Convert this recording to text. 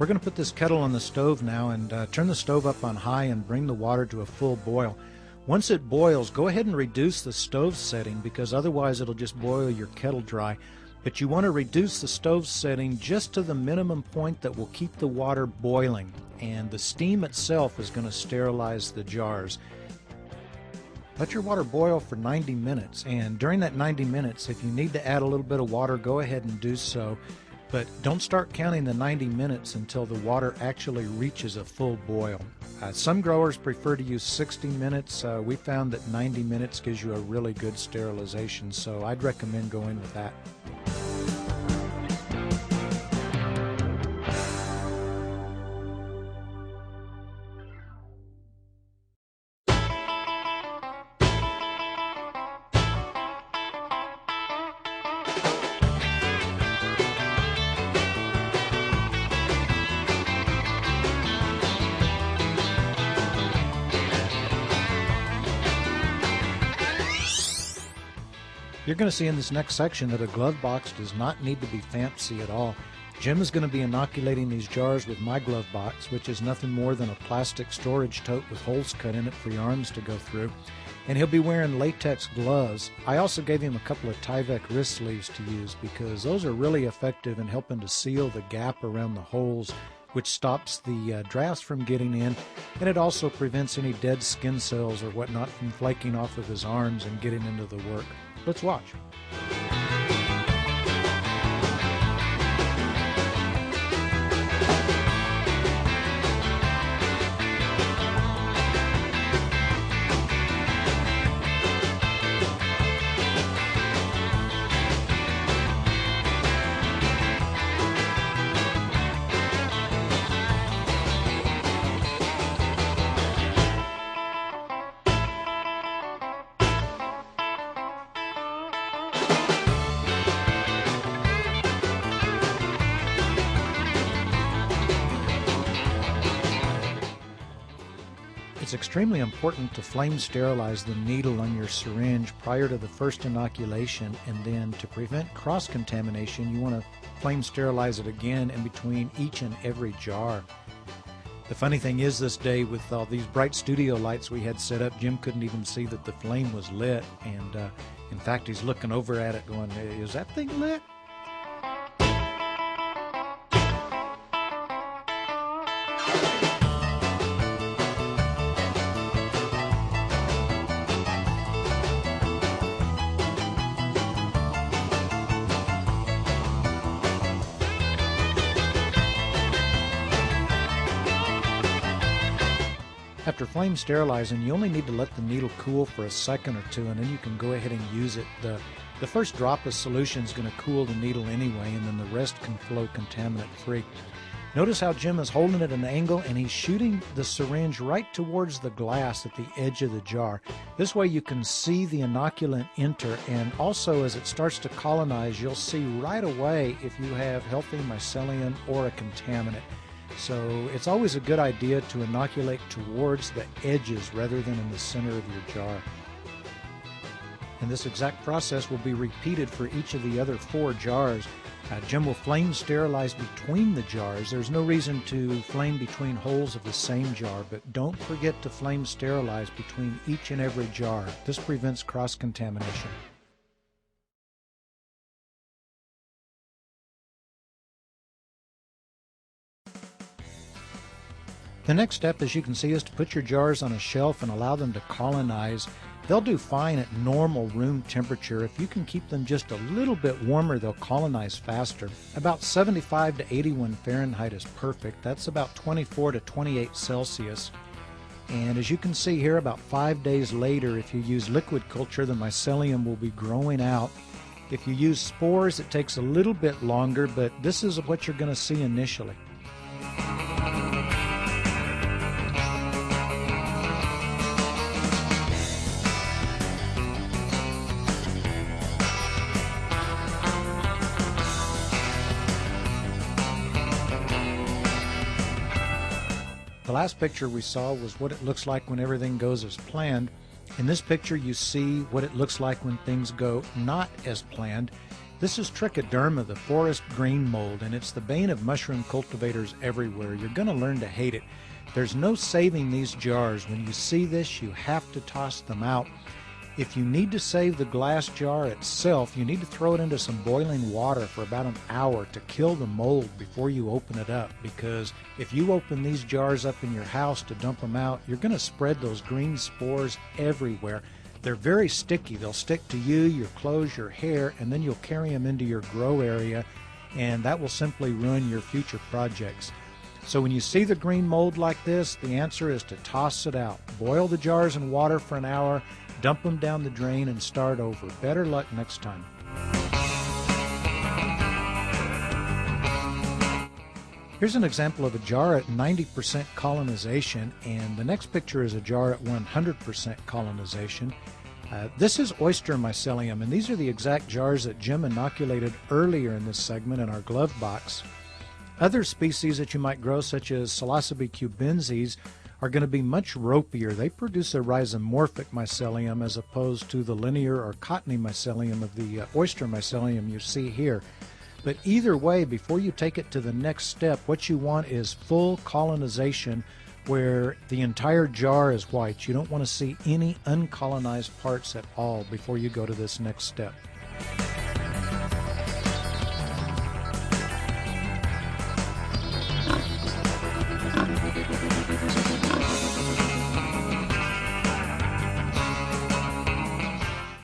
We're going to put this kettle on the stove now and turn the stove up on high and bring the water to a full boil. Once it boils, go ahead and reduce the stove setting because otherwise it'll just boil your kettle dry. But you want to reduce the stove setting just to the minimum point that will keep the water boiling, and the steam itself is going to sterilize the jars. Let your water boil for 90 minutes, and during that 90 minutes, if you need to add a little bit of water, go ahead and do so. But don't start counting the 90 minutes until the water actually reaches a full boil. Some growers prefer to use 60 minutes. We found that 90 minutes gives you a really good sterilization, so I'd recommend going with that. You're going to see in this next section that a glove box does not need to be fancy at all. Jim is going to be inoculating these jars with my glove box, which is nothing more than a plastic storage tote with holes cut in it for your arms to go through. And he'll be wearing latex gloves. I also gave him a couple of Tyvek wrist sleeves to use because those are really effective in helping to seal the gap around the holes, which stops the drafts from getting in, and it also prevents any dead skin cells or whatnot from flaking off of his arms and getting into the work. Let's watch. It's extremely important to flame sterilize the needle on your syringe prior to the first inoculation, and then to prevent cross-contamination, you want to flame sterilize it again in between each and every jar. The funny thing is, this day with all these bright studio lights we had set up, Jim couldn't even see that the flame was lit, and in fact he's looking over at it going, "Is that thing lit?" After flame sterilizing, you only need to let the needle cool for a second or two, and then you can go ahead and use it. The first drop of solution is going to cool the needle anyway, and then the rest can flow contaminant-free. Notice how Jim is holding it at an angle, and he's shooting the syringe right towards the glass at the edge of the jar. This way you can see the inoculant enter, and also as it starts to colonize, you'll see right away if you have healthy mycelium or a contaminant. So it's always a good idea to inoculate towards the edges rather than in the center of your jar. And this exact process will be repeated for each of the other 4 jars. Jim will flame sterilize between the jars. There's no reason to flame between holes of the same jar, but don't forget to flame sterilize between each and every jar. This prevents cross-contamination. The next step, as you can see, is to put your jars on a shelf and allow them to colonize. They'll do fine at normal room temperature. If you can keep them just a little bit warmer, they'll colonize faster. About 75 to 81 Fahrenheit is perfect. That's about 24 to 28 Celsius. And as you can see here, about 5 days later, if you use liquid culture, the mycelium will be growing out. If you use spores, it takes a little bit longer, but this is what you're going to see initially. The last picture we saw was what it looks like when everything goes as planned. In this picture you see what it looks like when things go not as planned. This is trichoderma, the forest green mold, and it's the bane of mushroom cultivators everywhere. You're going to learn to hate it. There's no saving these jars. When you see this, you have to toss them out. If you need to save the glass jar itself, you need to throw it into some boiling water for about an hour to kill the mold before you open it up, because if you open these jars up in your house to dump them out, you're going to spread those green spores everywhere. They're very sticky. They'll stick to you, your clothes, your hair, and then you'll carry them into your grow area, and that will simply ruin your future projects. So when you see the green mold like this, the answer is to toss it out. Boil the jars in water for an hour, dump them down the drain, and start over. Better luck next time. Here's an example of a jar at 90% colonization, and the next picture is a jar at 100% colonization. This is oyster mycelium, and these are the exact jars that Jim inoculated earlier in this segment in our glove box. Other species that you might grow, such as Psilocybe cubensis, are going to be much ropier. They produce a rhizomorphic mycelium as opposed to the linear or cottony mycelium of the oyster mycelium you see here. But either way, before you take it to the next step, what you want is full colonization where the entire jar is white. You don't want to see any uncolonized parts at all before you go to this next step.